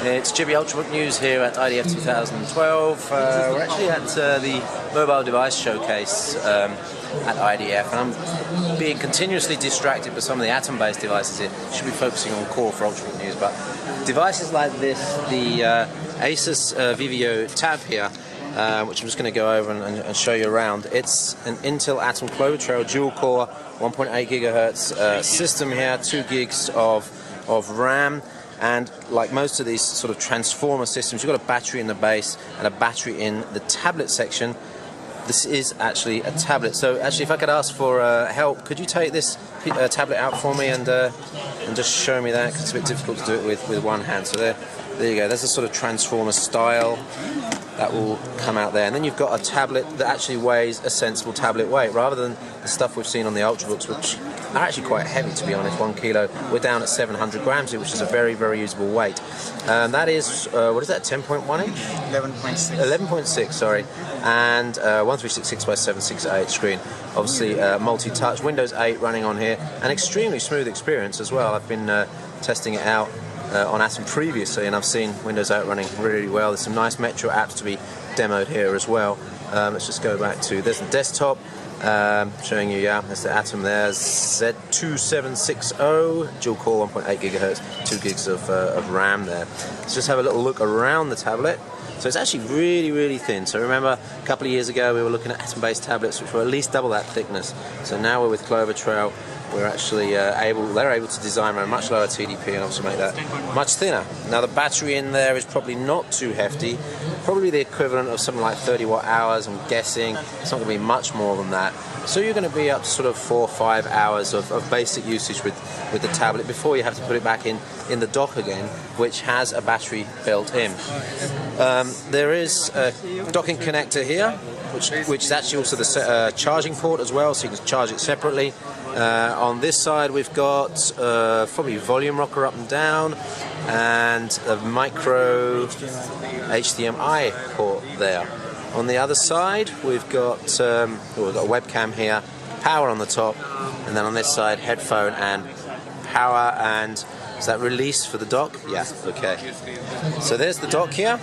It's Jibby Ultrabook News here at IDF 2012. We're actually at the mobile device showcase at IDF, and I'm being continuously distracted by some of the atom-based devices here. Should be focusing on core for Ultrabook News, but devices like this, the ASUS Vivo tab here, which I'm just going to go over and show you around. It's an Intel Atom Clover Trail dual-core 1.8 gigahertz system here, 2 gigs of RAM. And like most of these sort of transformer systems, you've got a battery in the base and a battery in the tablet section. This is actually a tablet. So actually, if I could ask for help, could you take this tablet out for me and just show me that? 'Cause it's a bit difficult to do it with one hand. So there you go. There's a sort of transformer style that will come out there. And then you've got a tablet that actually weighs a sensible tablet weight, rather than the stuff we've seen on the Ultrabooks, which are actually quite heavy, to be honest. 1 kilo. We're down at 700 grams here, which is a very, very usable weight. That is, what is that, 10.1 inch? 11.6. 11.6, sorry. And 1366 by 768 screen. Obviously, multi-touch. Windows 8 running on here. An extremely smooth experience as well. I've been testing it out on Atom previously, and I've seen Windows 8 running really well. There's some nice Metro apps to be demoed here as well. Let's just go back to, there's the desktop, showing you, there's the Atom there, Z2760, dual core 1.8 gigahertz, 2 gigs of RAM there. Let's just have a little look around the tablet. So it's actually really, really thin. So remember, a couple of years ago we were looking at Atom-based tablets which were at least double that thickness. So now we're with Clover Trail. We're actually they're able to design a much lower TDP and obviously make that much thinner. Now the battery in there is probably not too hefty, probably the equivalent of something like 30 watt hours, I'm guessing. It's not going to be much more than that. So you're going to be up to sort of 4 or 5 hours of basic usage with the tablet before you have to put it back in the dock again, which has a battery built in. There is a docking connector here, which is actually also the charging port as well, so you can charge it separately. On this side we've got probably volume rocker up and down, and a micro HDMI port there. On the other side we've got a webcam here, power on the top, and then on this side headphone and power. And is that release for the dock? Yeah, okay. So there's the dock here.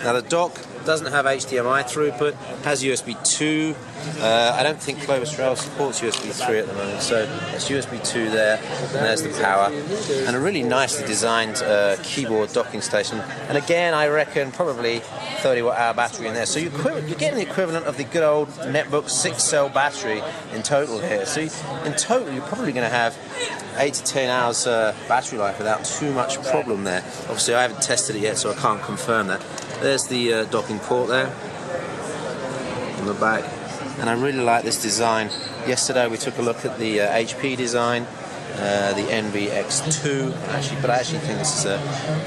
Now the dock doesn't have HDMI throughput, has USB 2. I don't think Clover Trail supports USB 3 at the moment, so it's USB 2 there, and there's the power. And a really nicely designed keyboard docking station. And again, I reckon probably 30 watt hour battery in there. So you're getting the equivalent of the good old netbook 6-cell battery in total here. So in total, you're probably going to have 8 to 10 hours battery life without too much problem there. Obviously, I haven't tested it yet, so I can't confirm that. There's the docking port there on the back, and I really like this design. Yesterday we took a look at the HP design, the NVX2, but I actually think this is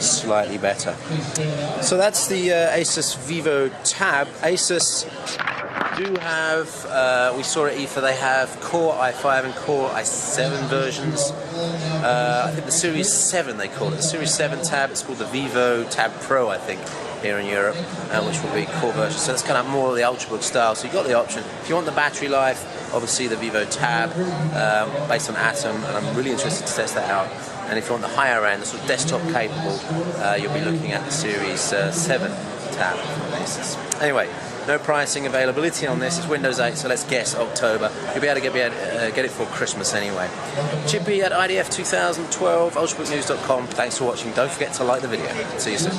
slightly better. So that's the ASUS Vivo tab. ASUS do have, we saw at IFA, they have Core i5 and Core i7 versions. I think the Series 7 they call it. The Series 7 tab, it's called the Vivo Tab Pro, I think, here in Europe, which will be core version. So that's kind of more of the Ultrabook style. So you've got the option. If you want the battery life, obviously the Vivo Tab, based on Atom, and I'm really interested to test that out. And if you want the higher end, the sort of desktop capable, you'll be looking at the Series 7 tab from ASUS. Anyway, no pricing availability on this. It's Windows 8, so let's guess October. You'll be able to get it for Christmas anyway. Chippy at IDF 2012, ultrabooknews.com. Thanks for watching. Don't forget to like the video. See you soon.